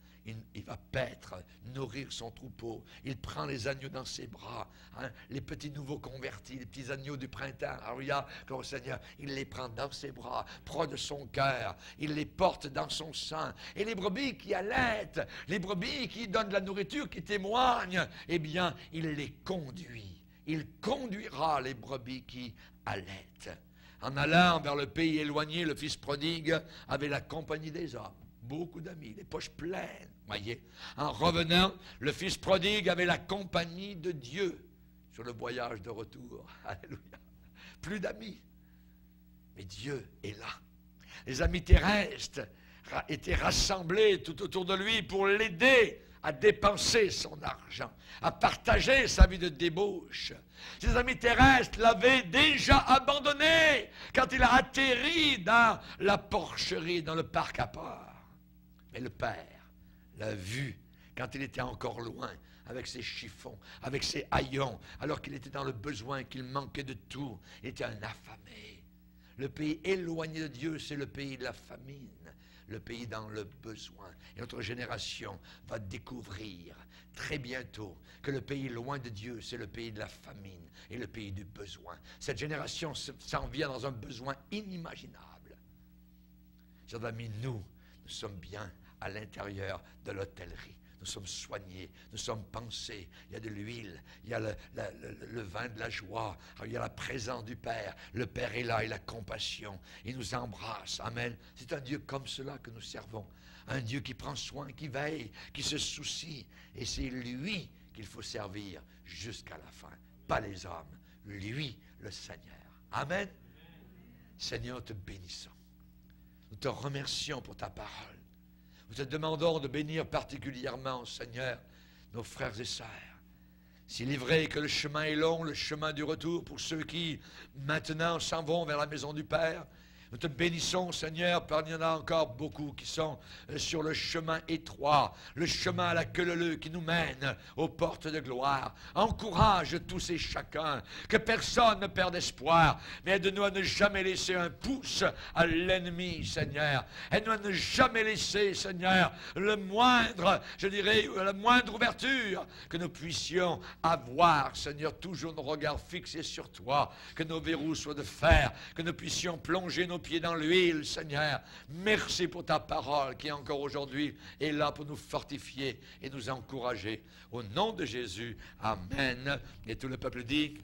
Il va paître, nourrir son troupeau. Il prend les agneaux dans ses bras. Hein, les petits nouveaux convertis, les petits agneaux du printemps. Alléluia, comme le Seigneur, il les prend dans ses bras, proche de son cœur. Il les porte dans son sein. Et les brebis qui allaitent, les brebis qui donnent de la nourriture, qui témoignent, eh bien, il les conduit. Il conduira les brebis qui allaitent. En allant vers le pays éloigné, le fils prodigue avait la compagnie des hommes. Beaucoup d'amis, les poches pleines, voyez. En revenant, le fils prodigue avait la compagnie de Dieu sur le voyage de retour. Alléluia. Plus d'amis, mais Dieu est là. Les amis terrestres étaient rassemblés tout autour de lui pour l'aider à dépenser son argent, à partager sa vie de débauche. Ses amis terrestres l'avaient déjà abandonné quand il a atterri dans la porcherie, dans le parc à part. Mais le Père l'a vu quand il était encore loin, avec ses chiffons, avec ses haillons, alors qu'il était dans le besoin, qu'il manquait de tout. Il était un affamé. Le pays éloigné de Dieu, c'est le pays de la famine, le pays dans le besoin. Et notre génération va découvrir très bientôt que le pays loin de Dieu, c'est le pays de la famine et le pays du besoin. Cette génération s'en vient dans un besoin inimaginable. Chers amis, nous nous sommes bien à l'intérieur de l'hôtellerie. Nous sommes soignés, nous sommes pensés. Il y a de l'huile, il y a le vin de la joie, il y a la présence du Père. Le Père est là, il a compassion, il nous embrasse. Amen. C'est un Dieu comme cela que nous servons. Un Dieu qui prend soin, qui veille, qui se soucie. Et c'est lui qu'il faut servir jusqu'à la fin. Pas les hommes, lui, le Seigneur. Amen. Seigneur, te bénissons. Nous te remercions pour ta parole. Nous te demandons de bénir particulièrement, Seigneur, nos frères et sœurs. S'il est vrai que le chemin est long, le chemin du retour, pour ceux qui maintenant s'en vont vers la maison du Père, nous te bénissons, Seigneur, car il y en a encore beaucoup qui sont sur le chemin étroit, le chemin à la queue leu qui nous mène aux portes de gloire. Encourage tous et chacun, que personne ne perde espoir, mais aide-nous à ne jamais laisser un pouce à l'ennemi, Seigneur. Aide-nous à ne jamais laisser, Seigneur, la moindre ouverture, que nous puissions avoir, Seigneur, toujours nos regards fixés sur toi, que nos verrous soient de fer, que nous puissions plonger nos pieds dans l'huile, Seigneur. Merci pour ta parole qui encore aujourd'hui est là pour nous fortifier et nous encourager. Au nom de Jésus, amen. Et tout le peuple dit...